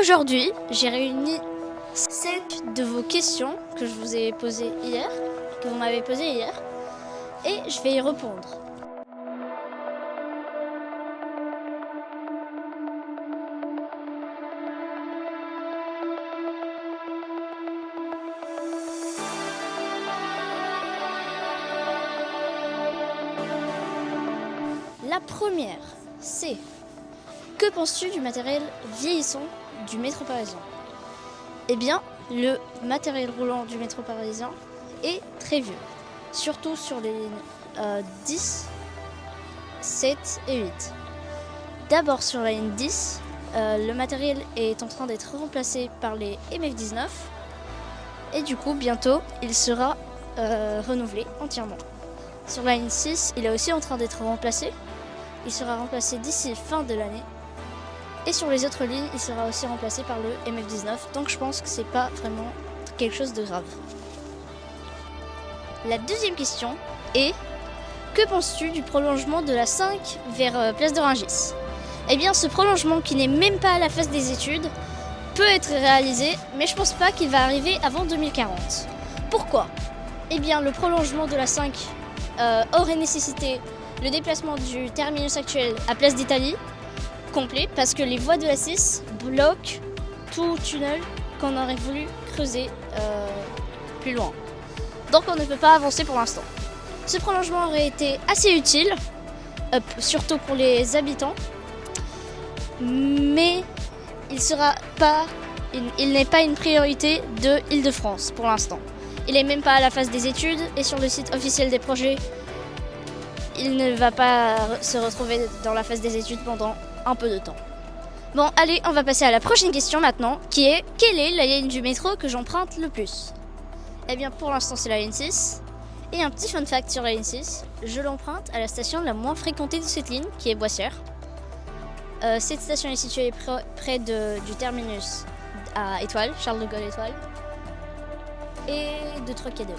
Aujourd'hui, j'ai réuni 7 de vos questions que je vous ai posées hier, que vous m'avez posées hier, et je vais y répondre. La première, c'est: que penses-tu du matériel vieillissant du métro parisien? Eh bien, le matériel roulant du métro parisien est très vieux, surtout sur les lignes 10, 7 et 8. D'abord sur la ligne 10, le matériel est en train d'être remplacé par les MF19 et du coup bientôt il sera renouvelé entièrement. Sur la ligne 6, il est aussi en train d'être remplacé. Il sera remplacé d'ici fin de l'année. Et sur les autres lignes, il sera aussi remplacé par le MF19. Donc je pense que c'est pas vraiment quelque chose de grave. La deuxième question est: que penses-tu du prolongement de la 5 vers Place de Rungis? Eh bien, ce prolongement, qui n'est même pas à la phase des études, peut être réalisé, mais je pense pas qu'il va arriver avant 2040. Pourquoi? Eh bien, le prolongement de la 5 aurait nécessité le déplacement du terminus actuel à Place d'Italie, complet, parce que les voies de la 6 bloquent tout tunnel qu'on aurait voulu creuser plus loin. Donc on ne peut pas avancer pour l'instant. Ce prolongement aurait été assez utile, surtout pour les habitants, mais il n'est pas une priorité de Île-de-France pour l'instant. Il n'est même pas à la phase des études, et sur le site officiel des projets, il ne va pas se retrouver dans la phase des études pendant un peu de temps. Bon, allez, on va passer à la prochaine question maintenant, qui est: quelle est la ligne du métro que j'emprunte le plus? Eh bien, pour l'instant, c'est la ligne 6. Et un petit fun fact sur la ligne 6, je l'emprunte à la station la moins fréquentée de cette ligne, qui est Boissière. Cette station est située près du terminus à Étoile, Charles de Gaulle Étoile, et de Trocadéro.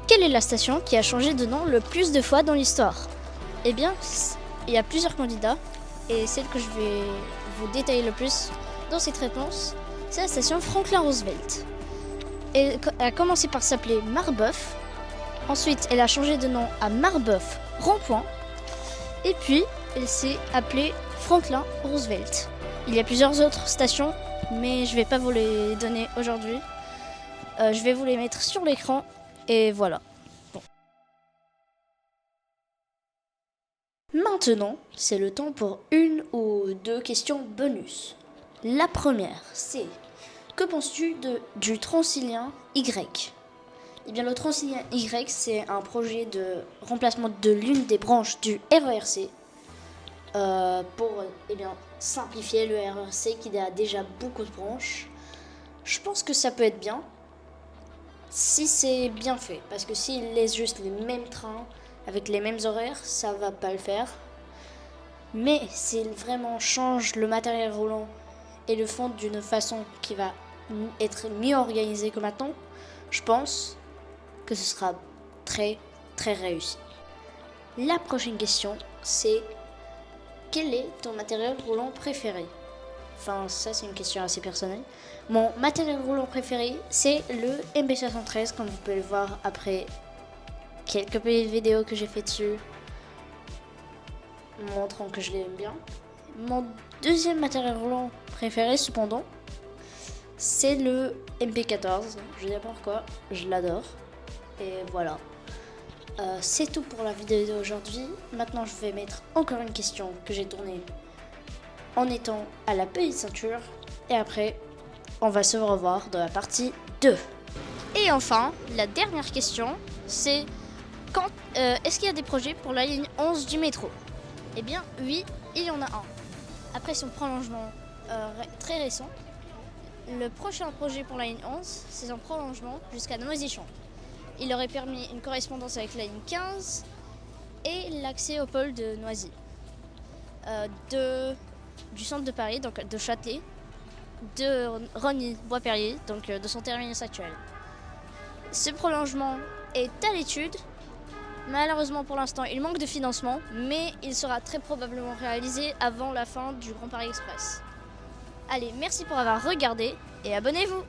Quelle est la station qui a changé de nom le plus de fois dans l'histoire? Eh bien, il y a plusieurs candidats, et celle que je vais vous détailler le plus dans cette réponse, c'est la station Franklin Roosevelt. Elle a commencé par s'appeler Marbeuf, ensuite elle a changé de nom à Marbeuf Rond-Point, et puis elle s'est appelée Franklin Roosevelt. Il y a plusieurs autres stations, mais je ne vais pas vous les donner aujourd'hui. Je vais vous les mettre sur l'écran, et voilà. Bon. Maintenant, c'est le temps pour une ou deux questions bonus. La première, c'est: que penses-tu du Transilien Y? Eh bien, le Transilien Y, c'est un projet de remplacement de l'une des branches du RERC pour simplifier le RERC qui a déjà beaucoup de branches. Je pense que ça peut être bien si c'est bien fait, parce que s'il laisse juste les mêmes trains avec les mêmes horaires, ça va pas le faire. Mais s'il vraiment change le matériel roulant et le font d'une façon qui va être mieux organisée que maintenant, je pense que ce sera très très réussi. La prochaine question, c'est: quel est ton matériel roulant préféré? Enfin, ça c'est une question assez personnelle. Mon matériel roulant préféré, c'est le MB73, comme vous pouvez le voir après quelques petites vidéos que j'ai fait dessus, montrant que je l'aime bien. Mon deuxième matériel roulant préféré, cependant, c'est le MP14. Je sais pas pourquoi, je l'adore. Et voilà. C'est tout pour la vidéo d'aujourd'hui. Maintenant, je vais mettre encore une question que j'ai tournée en étant à la petite ceinture. Et après, on va se revoir dans la partie 2. Et enfin, la dernière question, c'est: est-ce qu'il y a des projets pour la ligne 11 du métro? Eh bien, oui, il y en a un. Après son prolongement très récent, le prochain projet pour la ligne 11, c'est un prolongement jusqu'à Noisy-Champs. Il aurait permis une correspondance avec la ligne 15 et l'accès au pôle de Noisy, du centre de Paris, donc de Châtelet, de Rosny-Bois-Perrier, donc de son terminus actuel. Ce prolongement est à l'étude, Malheureusement pour l'instant, il manque de financement, mais il sera très probablement réalisé avant la fin du Grand Paris Express. Allez, merci pour avoir regardé et abonnez-vous!